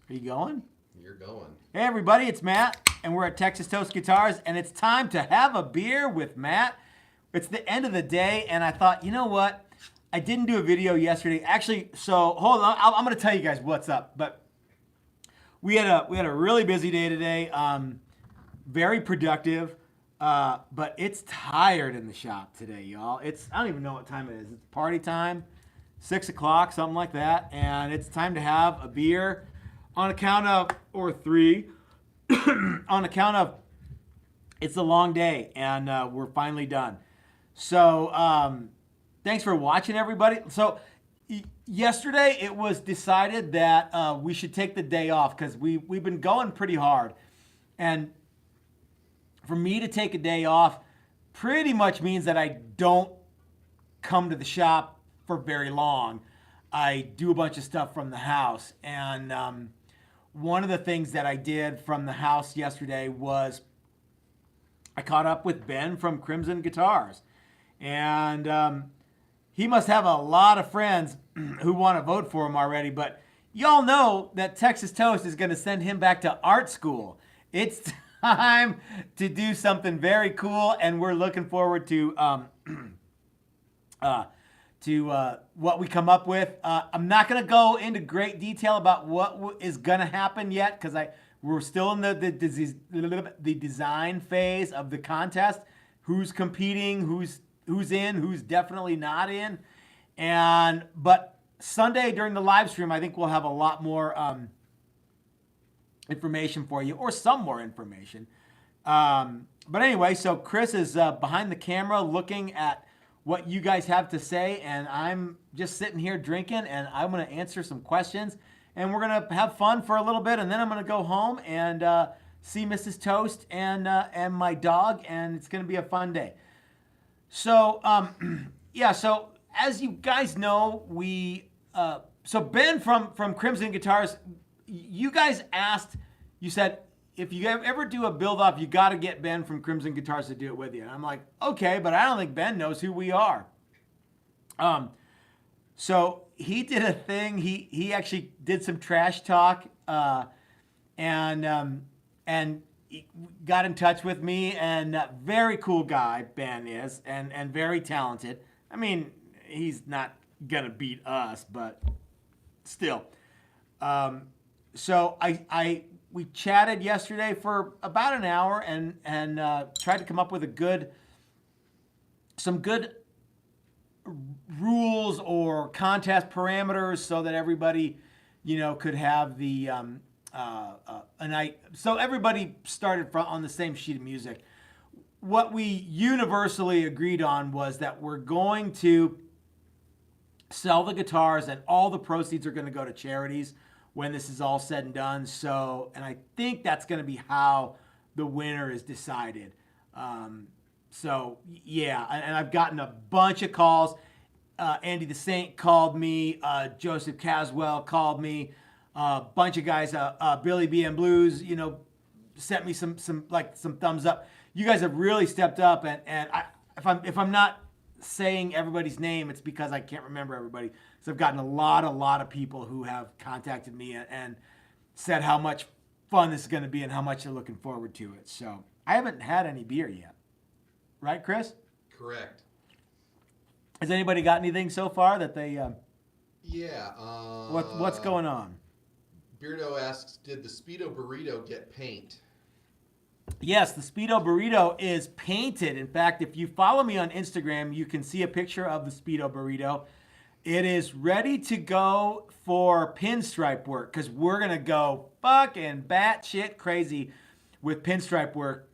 Are you going? You're going. Hey everybody, it's Matt, and we're at Texas Toast Guitars, and it's time to have a beer with Matt. It's the end of the day, and I thought, you know what? I didn't do a video yesterday. Actually, so hold on. I'm going to tell you guys what's up. But we had a really busy day today. Very productive. But it's tired in the shop today, y'all. I don't even know what time it is. It's party time, 6 o'clock, something like that, and it's time to have a beer on account of, or three, on account of it's a long day, and we're finally done. So thanks for watching, everybody. So yesterday it was decided that we should take the day off because we've been going pretty hard, and for me to take a day off pretty much means that I don't come to the shop for very long. I do a bunch of stuff from the house, and one of the things that I did from the house yesterday was I caught up with Ben from Crimson Guitars, and he must have a lot of friends who want to vote for him already, but y'all know that Texas Toast is going to send him back to art school. It's time to do something very cool, and we're looking forward to what we come up with. I'm not going to go into great detail about what is going to happen yet because we're still in the design phase of the contest. Who's competing? Who's in? Who's definitely not in? But Sunday during the live stream, I think we'll have a lot more information for you, or some more information. But anyway, so Chris is behind the camera looking at what you guys have to say, and I'm just sitting here drinking, and I'm going to answer some questions, and we're going to have fun for a little bit, and then I'm going to go home and see Mrs. Toast and my dog, and it's going to be a fun day. So, yeah, so as you guys know, so Ben from Crimson Guitars, you guys asked, you said, if you ever do a build-off, you got to get Ben from Crimson Guitars to do it with you. And I'm like, okay, but I don't think Ben knows who we are. So he did a thing. He actually did some trash talk, and he got in touch with me. And very cool guy Ben is, and very talented. I mean, he's not gonna beat us, but still. So we chatted yesterday for about an hour and tried to come up with some good rules or contest parameters so that everybody, could have the so everybody started on the same sheet of music. What we universally agreed on was that we're going to sell the guitars, and all the proceeds are going to go to charities when this is all said and done. So, and I think that's going to be how the winner is decided. So yeah, and I've gotten a bunch of calls. Andy the Saint called me. Joseph Caswell called me. A bunch of guys. Billy B.M. Blues, sent me some thumbs up. You guys have really stepped up, and if I'm not saying everybody's name, it's because I can't remember everybody. So I've gotten a lot of people who have contacted me and said how much fun this is going to be and how much they're looking forward to it. So I haven't had any beer yet. Right, Chris? Correct. Has anybody got anything so far that they... Yeah. What's going on? Beardo asks, did the Speedo Burrito get paint? Yes, the Speedo Burrito is painted. In fact, if you follow me on Instagram, you can see a picture of the Speedo Burrito. It is ready to go for pinstripe work because we're going to go fucking batshit crazy with pinstripe work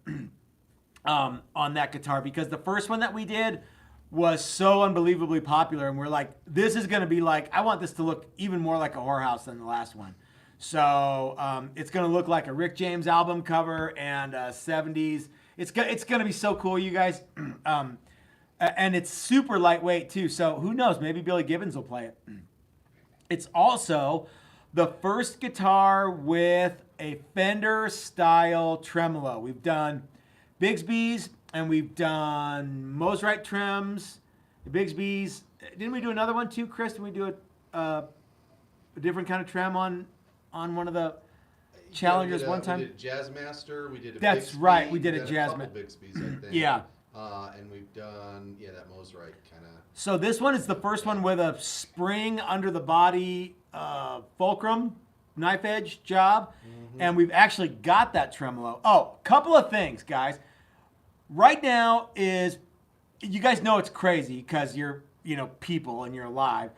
on that guitar, because the first one that we did was so unbelievably popular, and we're like, this is going to be like, I want this to look even more like a whorehouse than the last one. So it's going to look like a Rick James album cover and 70s. It's going to be so cool, you guys. And it's super lightweight, too. So who knows? Maybe Billy Gibbons will play it. It's also the first guitar with a Fender-style tremolo. We've done Bigsby's, and we've done Mosrite trims. The Bigsby's. Didn't we do another one, too, Chris? Didn't we do a different kind of trem on on one of the Yeah, challengers one time? We did Jazzmaster. We did a That's Bixby, right, we did we've a done Jazzma- couple Bixby's, I think. Yeah. And we've done that Mosrite kind of. So this one is the first one with a spring under the body fulcrum knife edge job, and we've actually got that tremolo. Oh, couple of things, guys. Right now is, you guys know it's crazy because you're people and you're alive.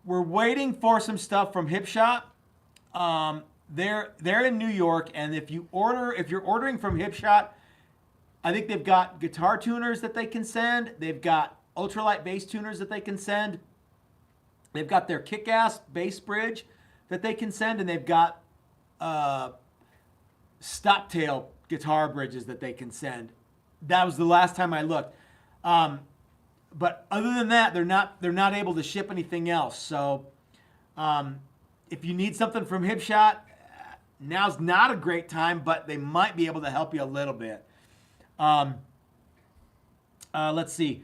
We're waiting for some stuff from Hip Shot. They're in New York, and if you're ordering from Hip Shot, I think they've got guitar tuners that they can send. They've got ultralight bass tuners that they can send. They've got their kick-ass bass bridge that they can send, and they've got stop-tail guitar bridges that they can send. That was the last time I looked. But other than that, they're not able to ship anything else. So if you need something from Hip Shot, now's not a great time, but they might be able to help you a little bit. Let's see.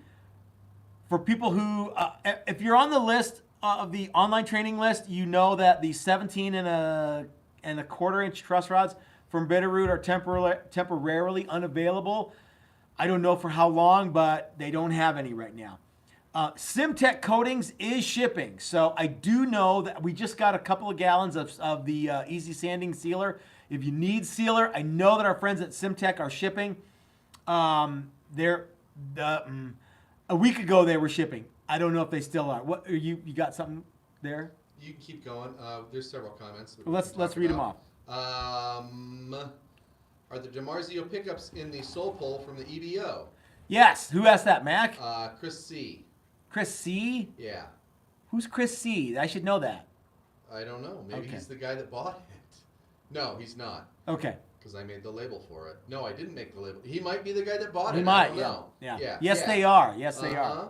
For people who, if you're on the list of the online training list, you know that the 17 and a quarter inch truss rods from Bitterroot are temporarily unavailable. I don't know for how long, but they don't have any right now. Simtech Coatings is shipping. So I do know that we just got a couple of gallons of the Easy Sanding Sealer. If you need sealer, I know that our friends at Simtech are shipping. A week ago they were shipping. I don't know if they still are. What you got something there? You can keep going. There's several comments. That Well, let's read them off. Are the DiMarzio pickups in the sole pole from the EBO? Yes. Who asked that, Mac? Chris C. Chris C? Yeah. Who's Chris C? I should know that. I don't know. Maybe Okay. he's the guy that bought it. No, he's not. Okay. Because I made the label for it. No, I didn't make the label. He might be the guy that bought it. He I might. don't Yeah. know. Yeah. Yes, they are. Yes, they are.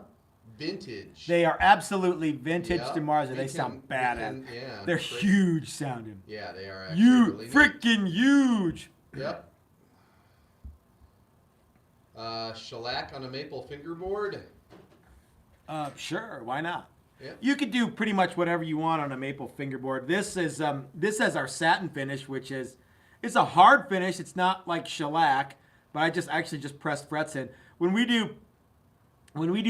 Vintage. They are absolutely vintage Yep. DiMarzio. We They can- sound we badass. can- yeah, They're great. huge sounding. Yeah, they are actually really neat. Freaking huge. Yep. Shellac on a maple fingerboard. Sure, why not? Yeah. You could do pretty much whatever you want on a maple fingerboard. This has our satin finish, which is, it's a hard finish. It's not like shellac, but I actually just pressed frets in. When we do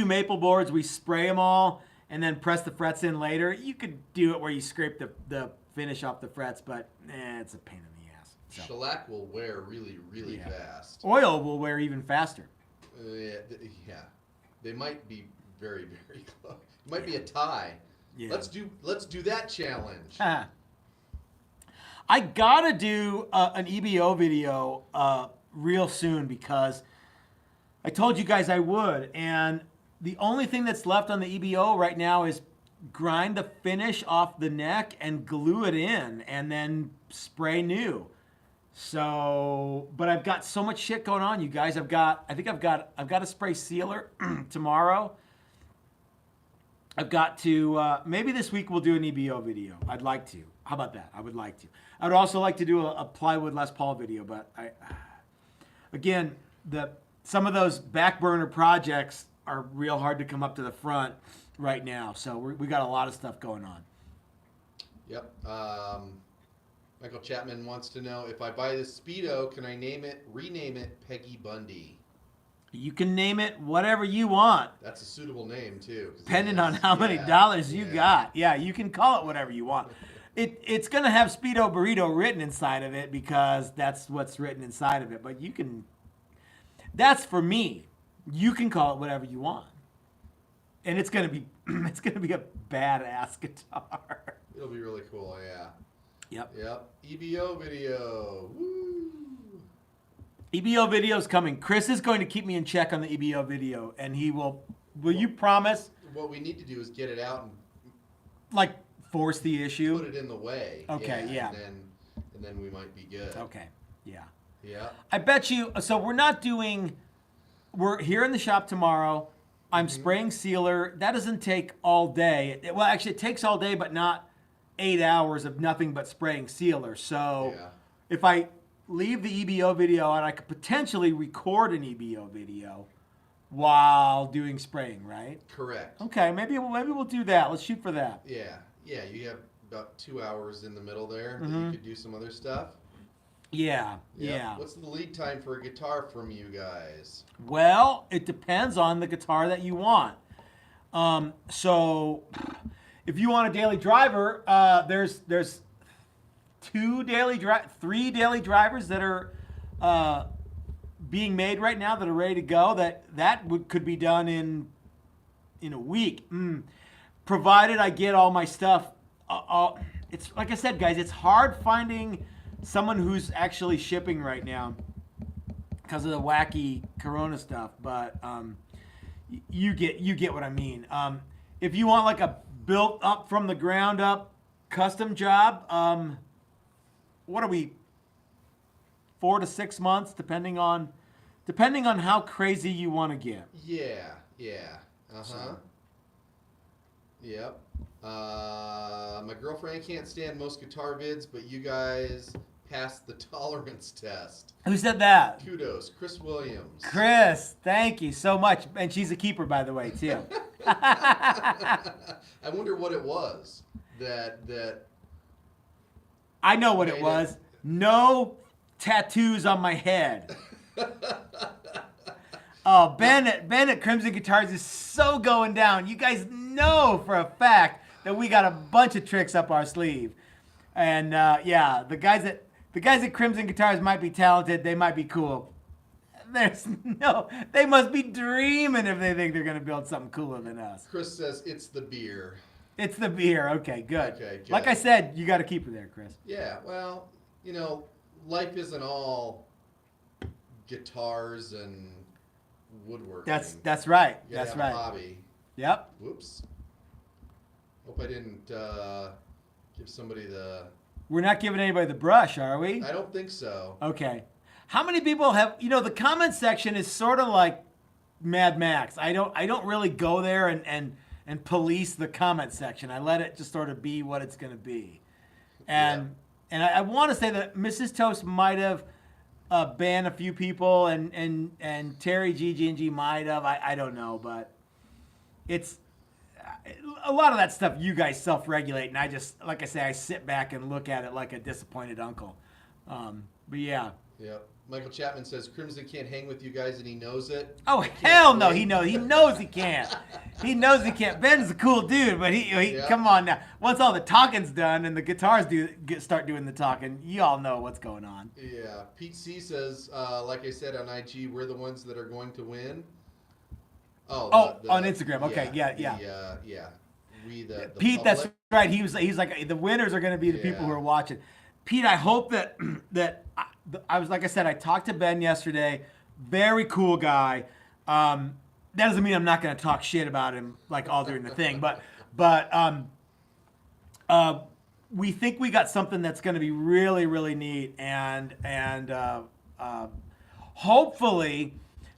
maple boards, we spray them all and then press the frets in later. You could do it where you scrape the finish off the frets, but it's a pain in the ass. So. Shellac will wear really, really fast. Oil will wear even faster. Yeah. They might be very, very close. It might be a tie. Yeah. Let's do that challenge. I gotta do an EBO video real soon because I told you guys I would, and the only thing that's left on the EBO right now is grind the finish off the neck and glue it in, and then spray new. So, but I've got so much shit going on, you guys. I've got a spray sealer tomorrow. I've got to, maybe this week we'll do an EBO video. I'd like to. How about that? I would like to. I would also like to do a plywood Les Paul video, but again, some of those back burner projects are real hard to come up to the front right now. So we got a lot of stuff going on. Yep. Michael Chapman wants to know, if I buy this Speedo, can I rename it Peggy Bundy? You can name it whatever you want, That's a suitable name too. depending on how many dollars you got. Yeah, you can call it whatever you want. It's going to have Speedo Burrito written inside of it because that's what's written inside of it. But you can, that's for me. You can call it whatever you want. And it's going to be a badass guitar. It'll be really cool, yeah. Yep. EBO video. Woo. EBO video's coming. Chris is going to keep me in check on the EBO video, and he will you promise, What we need to do is get it out and like, force the issue? put it in the way. Okay, yeah. And then we might be good. Okay, yeah. Yeah. I bet you, so we're here in the shop tomorrow. I'm spraying sealer. That doesn't take all day. Well, actually, it takes all day, but not 8 hours of nothing but spraying sealer. So Yeah. if I leave the EBO video and I could potentially record an EBO video while doing spraying, right? Correct. Okay, maybe we'll do that. Let's shoot for that. Yeah. Yeah. You have about 2 hours in the middle there that Mm-hmm. you could do some other stuff. Yeah, Yep. yeah. What's the lead time for a guitar from you guys? Well, it depends on the guitar that you want. So, if you want a daily driver, there's three daily drivers that are being made right now that are ready to go. Could be done in a week, provided I get all my stuff. It's like I said, guys. It's hard finding someone who's actually shipping right now because of the wacky Corona stuff. But you get what I mean. If you want like a built up from the ground up custom job, what are we? 4 to 6 months, depending on how crazy you want to get. Yeah. Uh-huh. So. Yep. My girlfriend can't stand most guitar vids, but you guys passed the tolerance test. Who said that? Kudos, Chris Williams. Chris, thank you so much. And she's a keeper, by the way, too. I wonder what it was that I know what it made was. No tattoos on my head. Oh, Ben at Crimson Guitars is so going down. You guys know for a fact that we got a bunch of tricks up our sleeve. And yeah, the guys at Crimson Guitars might be talented. They might be cool. They must be dreaming if they think they're going to build something cooler than us. Chris says it's the beer. It's the beer. Okay, good. Okay, good. Like I said, you got to keep her there, Chris. Yeah, well, life isn't all guitars and woodworking. That's right. You gotta That's have right. a hobby. Yep. Whoops. Hope I didn't give somebody the. We're not giving anybody the brush, are we? I don't think so. Okay. How many people have, the comment section is sort of like Mad Max. I don't really go there and police the comment section. I let it just sort of be what it's going to be. And I want to say that Mrs. Toast might have banned a few people and Terry GG&G might have. I don't know, but it's a lot of that stuff you guys self-regulate, and I just, like I say, I sit back and look at it like a disappointed uncle. But yeah. Yep. Michael Chapman says Crimson can't hang with you guys, and he knows it. Oh hell no, he knows. He knows he can't. He knows he can't. Ben's a cool dude, but he come on now. Once all the talking's done and the guitars start doing the talking, you all know what's going on. Yeah. Pete C says, like I said on IG, we're the ones that are going to win. Oh, on Instagram. Okay, yeah. We the Pete, public. that's right. He's like the winners are going to be the people who are watching. Pete, I hope that I was, like I said, I talked to Ben yesterday. Very cool guy. That doesn't mean I'm not going to talk shit about him like all during the thing, but we think we got something that's going to be really, really neat, and hopefully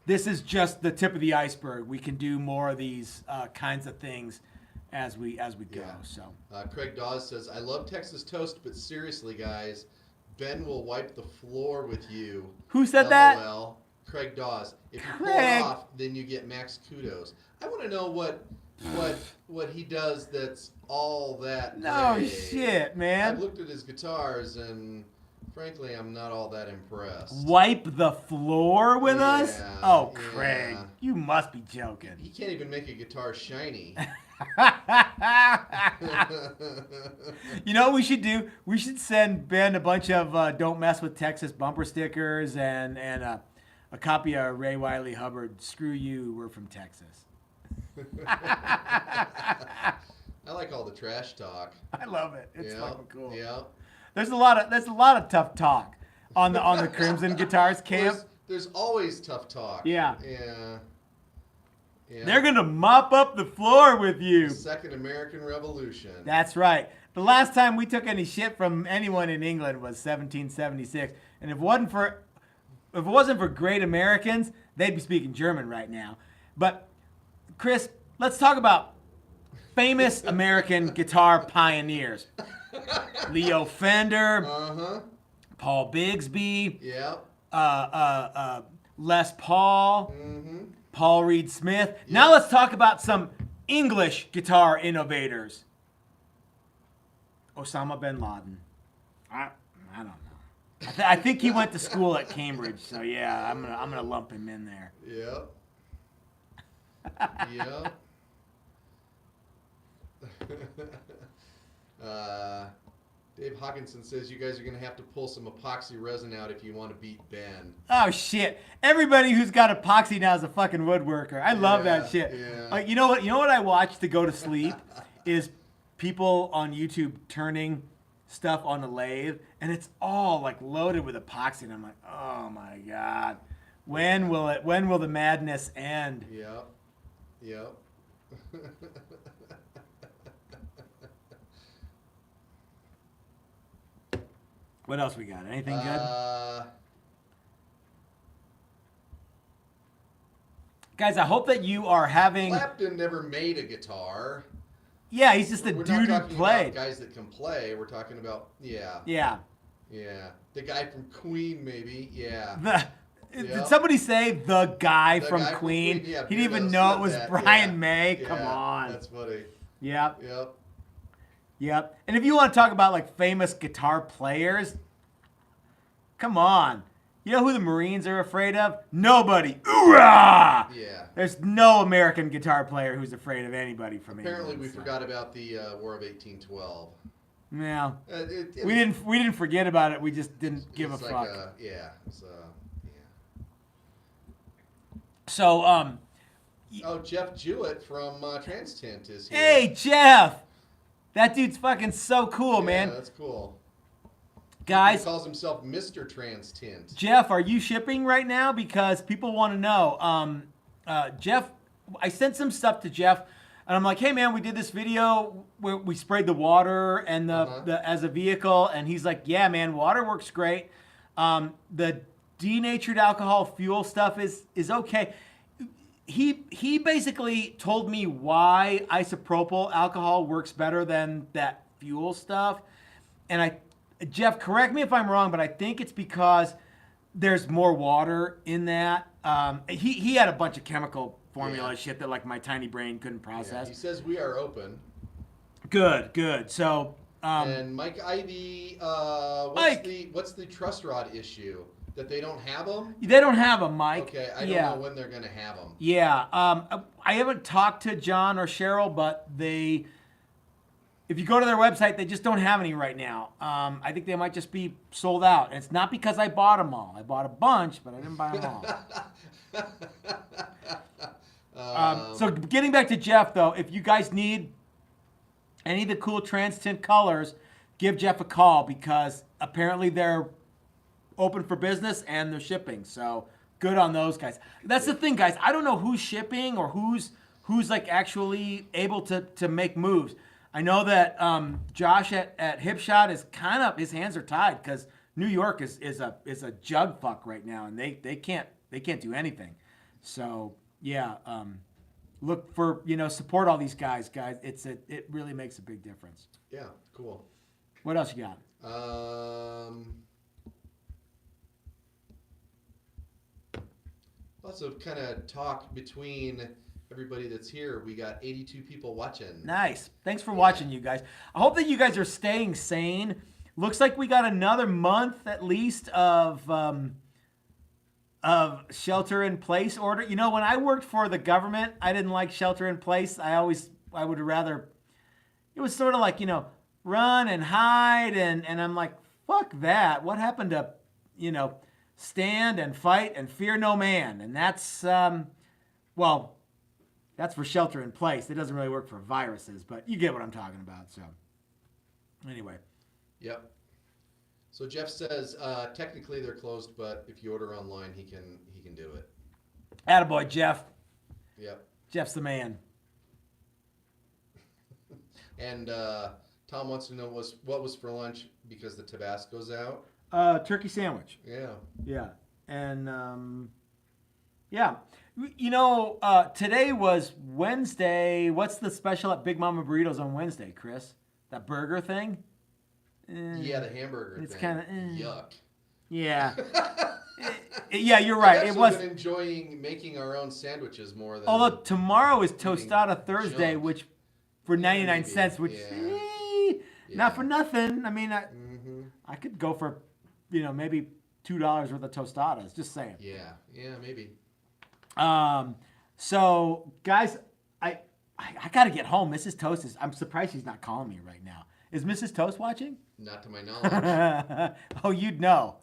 this is just the tip of the iceberg. We can do more of these kinds of things as we go. So Craig Dawes says, I love Texas Toast, but seriously, guys, Ben will wipe the floor with you. Who said that? LOL. Craig Dawes. If you pull Craig. it off, then you get max kudos. I want to know what he does that's all that. No great. shit, man. I've looked at his guitars, and frankly, I'm not all that impressed. Wipe the floor with us? Yeah, Oh, Craig, yeah. you must be joking. He can't even make a guitar shiny. You know what we should do? We should send Ben a bunch of "Don't Mess with Texas" bumper stickers and a copy of Ray Wiley Hubbard. Screw you, we're from Texas. I like all the trash talk. I love it. It's Yeah, fucking cool. Yeah. There's a lot of tough talk on the Crimson Guitars camp. There's always tough talk. Yeah. Yeah. They're gonna mop up the floor with you. The Second American Revolution. That's right. The last time we took any shit from anyone in England was 1776, and if it wasn't for great Americans, they'd be speaking German right now. But Chris, let's talk about famous American guitar pioneers. Leo Fender, Paul Bigsby, Les Paul, Paul Reed Smith. Yep. Now let's talk about some English guitar innovators. Osama bin Laden. I don't know. I think he went to school at Cambridge, so yeah, I'm gonna lump him in there. Yep. Yep. Dave Hawkinson says you guys are going to have to pull some epoxy resin out if you want to beat Ben. Oh shit! Everybody who's got epoxy now is a fucking woodworker. I love that shit. Yeah. Like, you know what? You know what I watch to go to sleep is people on YouTube turning stuff on the lathe, and it's all like loaded with epoxy, and I'm like, oh my god, when will it? When will the madness end? Yep. Yep. What else we got? Anything good? Guys, I hope that you are having. Clapton never made a guitar. Yeah, he's just a We're dude not who talking played. about guys that can play. We're talking about Yeah. yeah. The guy from Queen, maybe. Yeah. Did Yep. somebody say the guy The from guy from Queen? Queen, yeah, He didn't even Beardo know said it was that. Brian Yeah. May. Yeah, Come on. That's funny. Yep. Yep. Yep. And if you want to talk about like famous guitar players, come on. You know who the Marines are afraid of? Nobody. Oorah! Yeah. There's no American guitar player who's afraid of anybody from Apparently, England. we so. forgot about the War of 1812. Yeah. It We didn't forget about it. We just didn't give a it's fuck. Yeah. So, yeah. So Oh, Jeff Jewett from Transtint is here. hey Jeff, that dude's fucking so cool, Yeah, man. that's cool. Guys, He calls himself Mr. Transtint. Jeff, are you shipping right now? Because people want to know. Jeff, I sent some stuff to Jeff, and I'm like, hey man, we did this video where we sprayed the water and the as a vehicle, and he's like, yeah man, water works great. The denatured alcohol fuel stuff is okay. He basically told me why isopropyl alcohol works better than that fuel stuff, and Jeff, correct me if I'm wrong, but I think it's because there's more water in that. He had a bunch of chemical formula shit that like my tiny brain couldn't Yeah, process. he says we are open. Good. So And Mike Ivy, what's the truss rod issue? That they don't have them? they don't have a mic. Okay, I don't know when they're going to have them. Yeah. I haven't talked to John or Cheryl, but if you go to their website, they just don't have any right now. I think they might just be sold out. And it's not because I bought them all. I bought a bunch, but I didn't buy them all. So getting back to Jeff, though, if you guys need any of the cool Transtint colors, give Jeff a call because apparently they're open for business and they're shipping. So good on those guys. That's the thing, guys. I don't know who's shipping or who's like actually able to make moves. I know that Josh at Hipshot is kind of, his hands are tied because New York is a jug fuck right now, and they can't do anything. So yeah, look for support all these guys. It really makes a big difference. Yeah, cool. What else you got? Lots of kind of talk between everybody that's here. We got 82 people watching. Nice. Thanks for watching, you guys. I hope that you guys are staying sane. Looks like we got another month at least of shelter in place order. You know, when I worked for the government, I didn't like shelter in place. I would rather, it was sort of like, run and hide. And I'm like, fuck that. What happened to, stand and fight and fear no man? And that's, that's for shelter in place. It doesn't really work for viruses, but you get what I'm talking about. So anyway. Yep. So Jeff says technically they're closed, but if you order online, he can do it. Attaboy, Jeff. Yep. Jeff's the man. And Tom wants to know what was for lunch because the Tabasco's out. Turkey sandwich. Yeah. Yeah. And yeah. Today was Wednesday. What's the special at Big Mama Burritos on Wednesday, Chris? That burger thing? Yeah, the hamburger it's thing. kind of yuck. Yeah. Yeah, you're right. I've actually been enjoying making our own sandwiches more than. Although tomorrow is Tostada Thursday, junk. which for 99 maybe. cents, which Not for nothing. I mean, Mm-hmm. I could go for, maybe $2 worth of tostadas. Just saying. Yeah, maybe. So guys, I got to get home. Mrs. Toast I'm surprised she's not calling me right now. Is Mrs. Toast watching? Not to my knowledge. Oh, you'd know.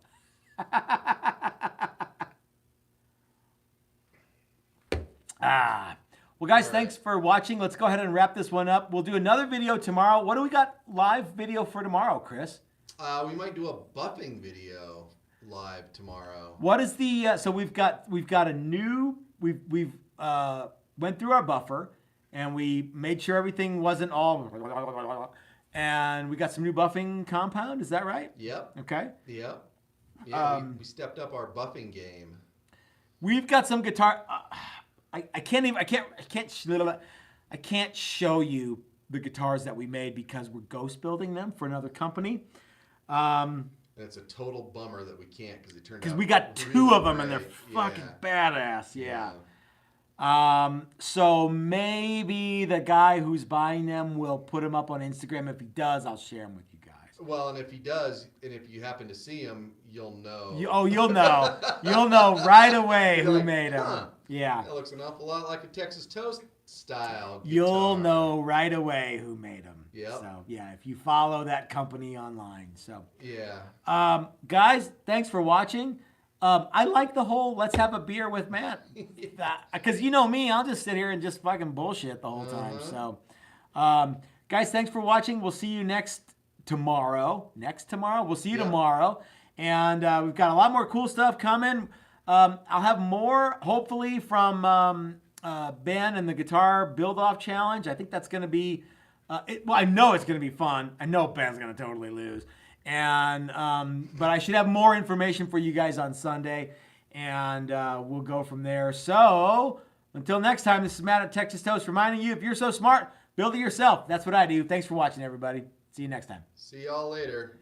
Well, guys, thanks for watching. Let's go ahead and wrap this one up. We'll do another video tomorrow. What do we got live video for tomorrow, Chris? We might do a buffing video live tomorrow. What is the so we've got a new we've went through our buffer and we made sure everything wasn't all and we got some new buffing compound. Is that right? Yep. Okay. Yep. Yeah, we stepped up our buffing game. We've got some guitar. I can't show you the guitars that we made because we're ghost building them for another company. And it's a total bummer that we can't because we got two really of them and they're fucking badass. Yeah. So maybe the guy who's buying them will put them up on Instagram. If he does, I'll share them with you guys. Well, and if he does, and if you happen to see him, you'll know. You'll know. You'll know right away who made them. Huh, yeah. That looks an awful lot like a Texas Toast style guitar. You'll know right away who made them. Yep. So, yeah, if you follow that company online. So, yeah. Guys, thanks for watching. I like the whole let's have a beer with Matt. Because you know me, I'll just sit here and just fucking bullshit the whole time. So, guys, thanks for watching. We'll see you tomorrow. We'll see you tomorrow. And we've got a lot more cool stuff coming. I'll have more, hopefully, from Ben and the Guitar Build-Off Challenge. I think that's going to be, I know it's going to be fun. I know Ben's going to totally lose. And but I should have more information for you guys on Sunday. And we'll go from there. So, until next time, this is Matt at Texas Toast reminding you, if you're so smart, build it yourself. That's what I do. Thanks for watching, everybody. See you next time. See y'all later.